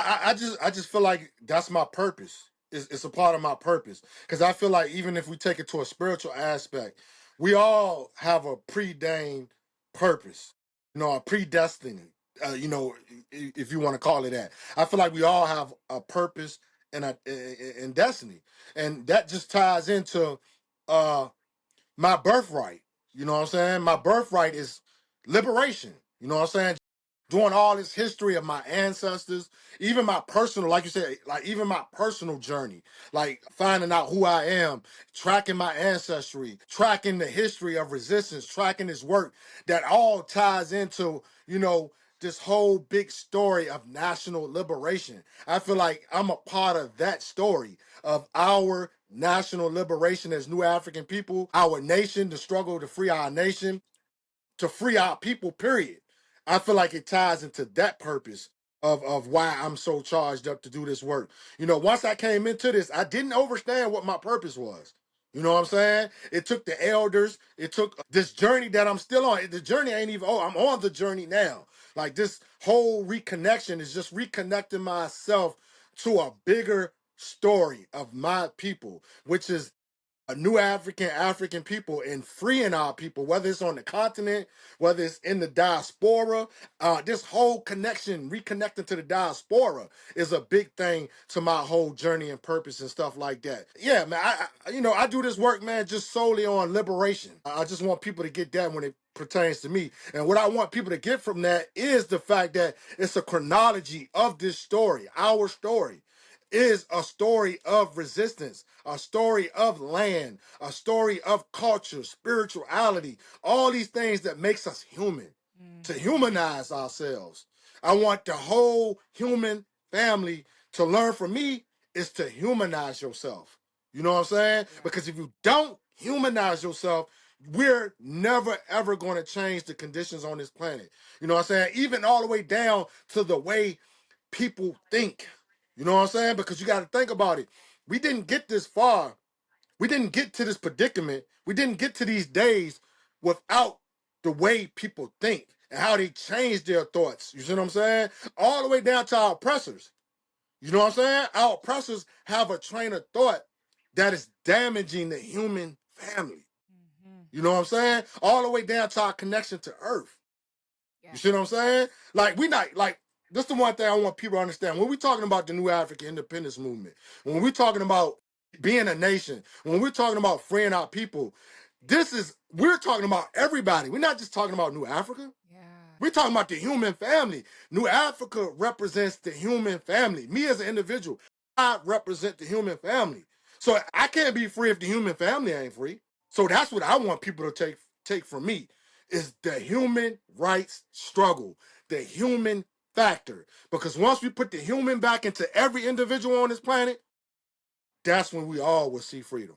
I just feel like that's my purpose. It's a part of my purpose. Because I feel like even if we take it to a spiritual aspect, we all have a preordained purpose, a predestined, if you want to call it that. I feel like we all have a purpose and and destiny. And that just ties into uh my birthright. You know what I'm saying? My birthright is liberation. You know what I'm saying? Doing all this history of my ancestors, even my personal, like you said, like even my personal journey, like finding out who I am, tracking my ancestry, tracking the history of resistance, tracking this work that all ties into, this whole big story of national liberation. I feel like I'm a part of that story of our national liberation as new African people, our nation, the struggle to free our nation, to free our people, period. I feel like it ties into that purpose of why I'm so charged up to do this work. Once I came into this, I didn't understand what my purpose was. You know what I'm saying? It took the elders, it took this journey that I'm still on. The journey ain't even, I'm on the journey now. Like this whole reconnection is just reconnecting myself to a bigger story of my people, which is a new African people and freeing our people, whether it's on the continent, whether it's in the diaspora. This whole connection, reconnecting to the diaspora, is a big thing to my whole journey and purpose and stuff like that. Yeah, man, I do this work, man, just solely on liberation. I just want people to get that when it pertains to me. And what I want people to get from that is the fact that it's a chronology of this story, our story is a story of resistance, a story of land, a story of culture, spirituality, all these things that makes us human, to humanize ourselves. I want the whole human family to learn from me is to humanize yourself. You know what I'm saying? Yeah. Because if you don't humanize yourself, we're never ever going to change the conditions on this planet. You know what I'm saying? Even all the way down to the way people think. You know what I'm saying? Because you got to think about it. We didn't get this far. We didn't get to this predicament. We didn't get to these days without the way people think and how they change their thoughts. You see what I'm saying? All the way down to our oppressors. You know what I'm saying? Our oppressors have a train of thought that is damaging the human family. You know what I'm saying? All the way down to our connection to Earth. Yeah. You see what I'm saying? Like, we not, like, this is the one thing I want people to understand. When we're talking about the new African Independence Movement, when we're talking about being a nation, when we're talking about freeing our people, we're talking about everybody. We're not just talking about New Africa. Yeah. We're talking about the human family. New Africa represents the human family. Me as an individual, I represent the human family. So I can't be free if the human family ain't free. So that's what I want people to take from me is the human rights struggle, the human factor. Because once we put the human back into every individual on this planet, that's when we all will see freedom.